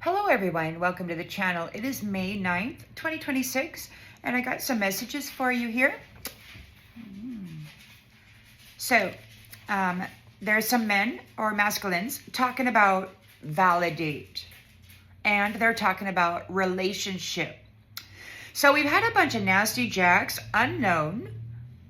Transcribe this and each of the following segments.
Hello everyone, welcome to the channel. It is May 9th, 2026, and I got some messages for you here. So, there are some men or masculines talking about validate, and they're talking about relationship. So we've had a bunch of nasty jacks, unknown,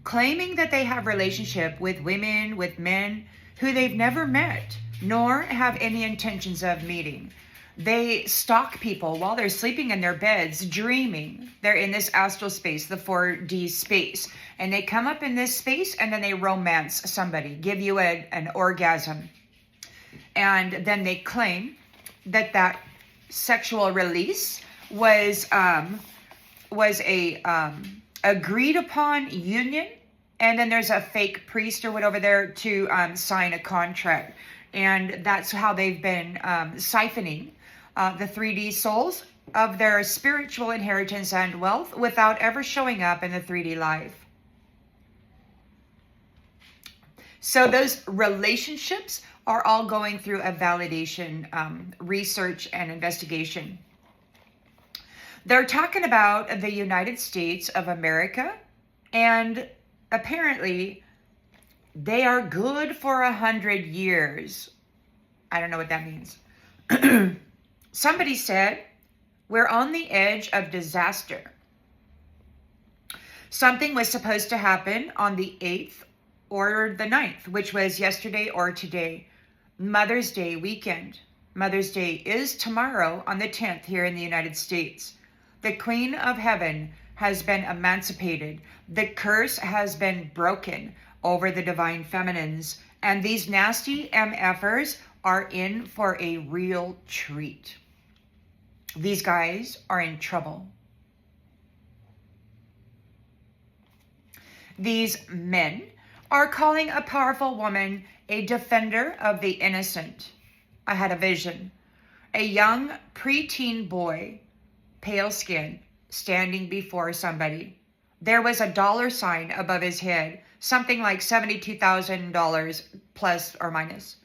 claiming that they have relationship with women, with men who they've never met, nor have any intentions of meeting. They stalk people while they're sleeping in their beds, dreaming. They're in this astral space, the 4D space. And they come up in this space and then they romance somebody, give you an orgasm. And then they claim that sexual release was a agreed upon union. And then there's a fake priest or whatever there to sign a contract. And that's how they've been siphoning the 3D souls of their spiritual inheritance and wealth without ever showing up in the 3D life. So those relationships are all going through a validation, research and investigation. They're talking about the United States of America, and apparently they are good for 100 years. I don't know what that means. Somebody said, we're on the edge of disaster. Something was supposed to happen on the 8th or the 9th, which was yesterday or today. Mother's Day weekend. Mother's Day is tomorrow on the 10th here in the United States. The Queen of Heaven has been emancipated. The curse has been broken over the divine feminines. And these nasty MFers are in for a real treat. These guys are in trouble. These men are calling a powerful woman a defender of the innocent. I had a vision. A young preteen boy, pale skin, standing before somebody. There was a dollar sign above his head, something like $72,000 plus or minus.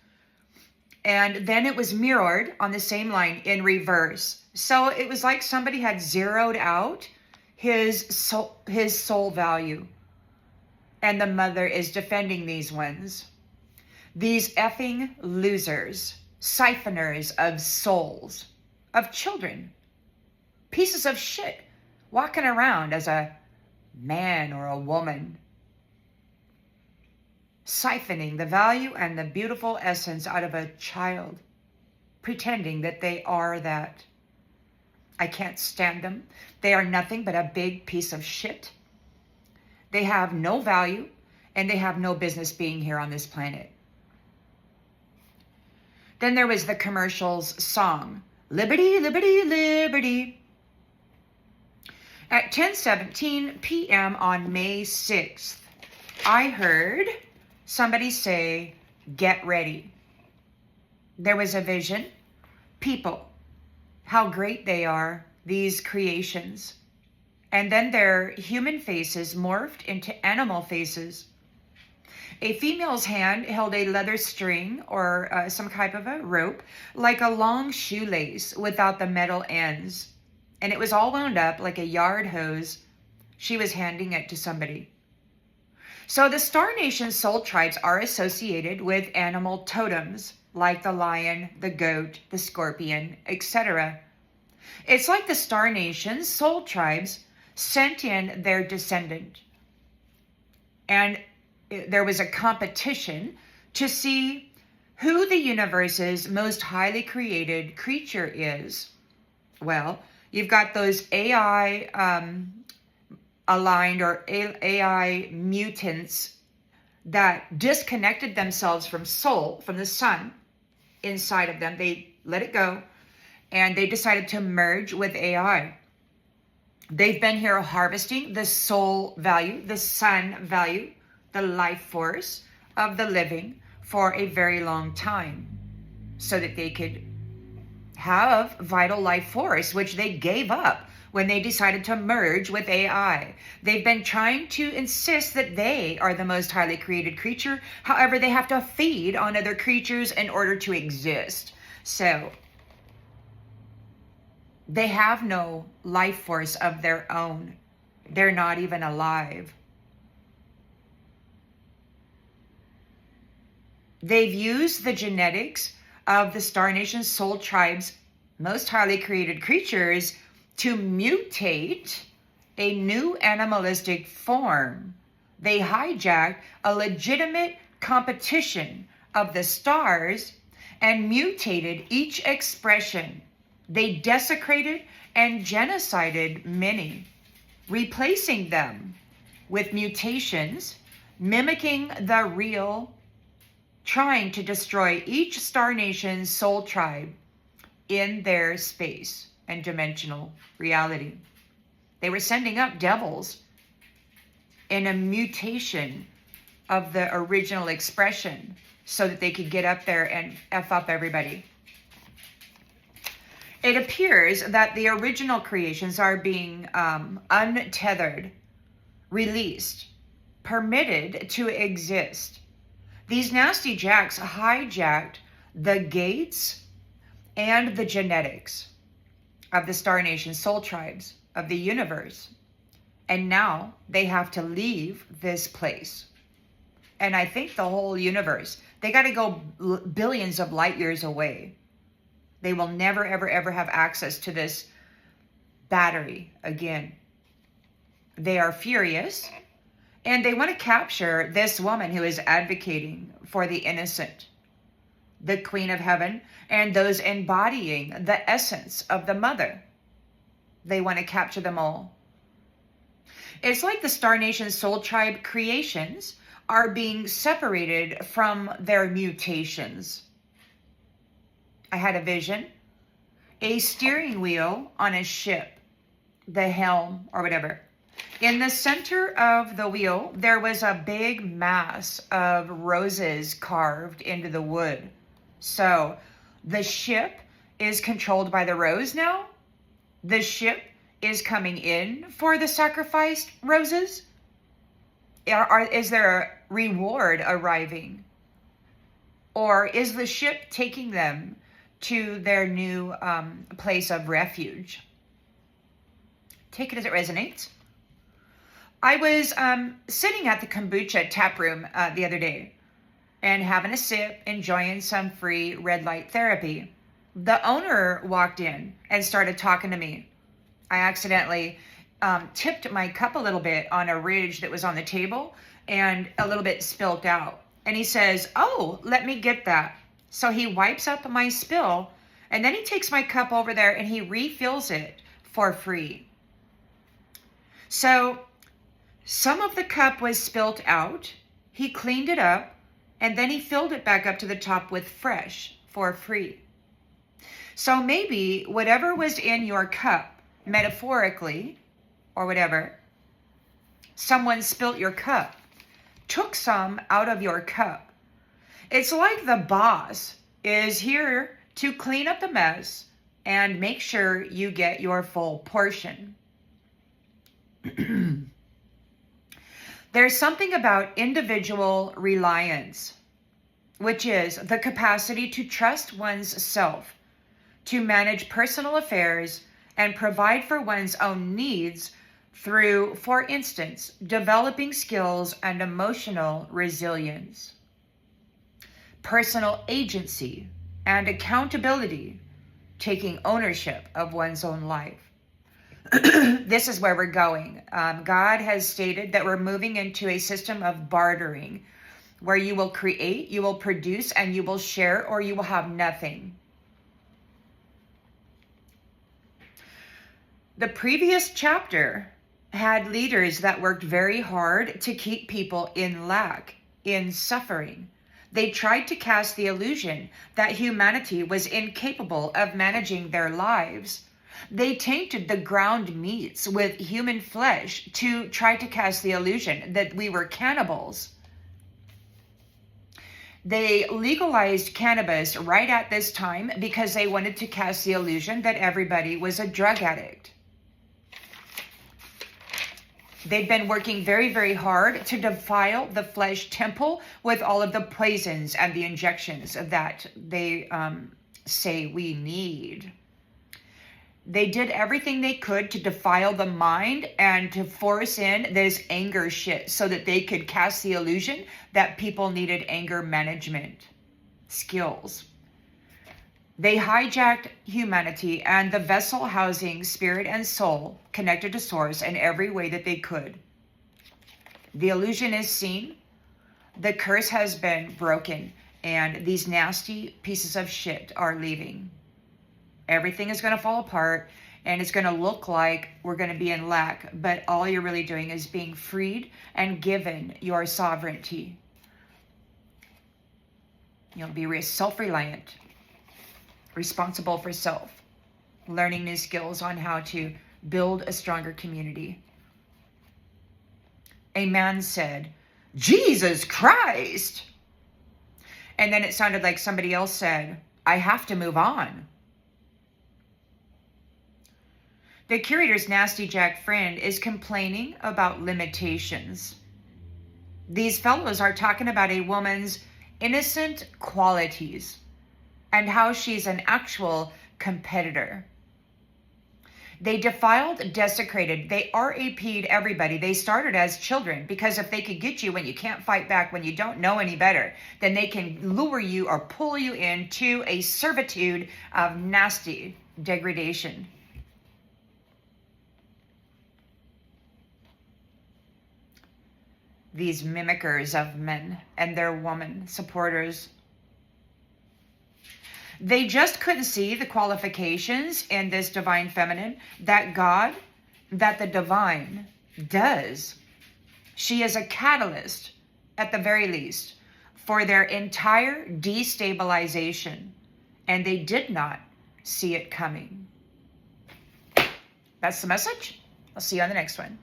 And then it was mirrored on the same line in reverse. So it was like somebody had zeroed out his soul value. And the mother is defending these ones. These effing losers, siphoners of souls, of children, pieces of shit, walking around as a man or a woman, siphoning the value and the beautiful essence out of a child, pretending that they are that. I can't stand them. They are nothing but a big piece of shit. They have no value, and they have no business being here on this planet. Then there was the commercial's song, Liberty, Liberty, Liberty. At 10:17 p.m. on May 6th, I heard somebody say, get ready. There was a vision. People, how great they are, these creations. And then their human faces morphed into animal faces. A female's hand held a leather string or some type of a rope, like a long shoelace without the metal ends. And it was all wound up like a yard hose. She was handing it to somebody. So the Star Nation soul tribes are associated with animal totems, like the lion, the goat, the scorpion, etc. It's like the Star Nation soul tribes sent in their descendant. And there was a competition to see who the universe's most highly created creature is. Well, you've got those AI aligned or AI mutants that disconnected themselves from soul, from the sun inside of them. They let it go and they decided to merge with AI. They've been here harvesting the soul value, the sun value, the life force of the living for a very long time so that they could have vital life force, which they gave up when they decided to merge with AI. They've been trying to insist that they are the most highly created creature. However, they have to feed on other creatures in order to exist. So They have no life force of their own. They're not even alive. They've used the genetics of the Star Nation soul tribe's most highly created creatures to mutate a new animalistic form. They hijacked a legitimate competition of the stars and mutated each expression. They desecrated and genocided many, replacing them with mutations mimicking the real, trying to destroy each Star Nation's soul tribe in their space and dimensional reality. They were sending up devils in a mutation of the original expression so that they could get up there and F up everybody. It appears that the original creations are being untethered, released, permitted to exist. These nasty jacks hijacked the gates and the genetics of the Star Nation soul tribes of the universe. And now they have to leave this place. And I think the whole universe, they got to go billions of light years away. They will never, ever, ever have access to this battery again. They are furious, and they want to capture this woman who is advocating for the innocent, the Queen of Heaven, and those embodying the essence of the Mother. They want to capture them all. It's like the Star Nation soul tribe creations are being separated from their mutations. I had a vision, a steering wheel on a ship, the helm or whatever. In the center of the wheel, there was a big mass of roses carved into the wood. So the ship is controlled by the rose now. The ship is coming in for the sacrificed roses. Is there a reward arriving? Or is the ship taking them to their new place of refuge? Take it as it resonates. I was sitting at the kombucha tap room the other day and having a sip, enjoying some free red light therapy. The owner walked in and started talking to me. I accidentally tipped my cup a little bit on a ridge that was on the table and a little bit spilled out. And he says, "Oh, let me get that." So he wipes up my spill and then he takes my cup over there and he refills it for free. So some of the cup was spilt out. He cleaned it up and then he filled it back up to the top with fresh for free. So maybe whatever was in your cup, metaphorically or whatever, someone spilt your cup, took some out of your cup. It's like the boss is here to clean up the mess and make sure you get your full portion. There's something about individual reliance, which is the capacity to trust one's self, to manage personal affairs and provide for one's own needs through, for instance, developing skills and emotional resilience. Personal agency and accountability, taking ownership of one's own life. This is where we're going. God has stated that we're moving into a system of bartering, where you will create, you will produce, and you will share, or you will have nothing. The previous chapter had leaders that worked very hard to keep people in lack, in suffering. They tried to cast the illusion that humanity was incapable of managing their lives. They tainted the ground meats with human flesh to try to cast the illusion that we were cannibals. They legalized cannabis right at this time because they wanted to cast the illusion that everybody was a drug addict. They've been working very, very hard to defile the flesh temple with all of the poisons and the injections that they say we need. They did everything they could to defile the mind and to force in this anger shit so that they could cast the illusion that people needed anger management skills. They hijacked humanity and the vessel housing spirit and soul connected to source in every way that they could. The illusion is seen. The curse has been broken, and these nasty pieces of shit are leaving. Everything is going to fall apart, and it's going to look like we're going to be in lack, but all you're really doing is being freed and given your sovereignty. You'll be self-reliant, responsible for self, learning new skills on how to build a stronger community. A man said, "Jesus Christ!" And then it sounded like somebody else said, "I have to move on." The curator's nasty jack friend is complaining about limitations. These fellows are talking about a woman's innocent qualities and how she's an actual competitor. They defiled, desecrated, they RAP'd everybody. They started as children, because if they could get you when you can't fight back, when you don't know any better, then they can lure you or pull you into a servitude of nasty degradation. These mimickers of men and their woman supporters, they just couldn't see the qualifications in this divine feminine that the divine does. She is a catalyst, at the very least, for their entire destabilization, and they did not see it coming. That's the message. I'll see you on the next one.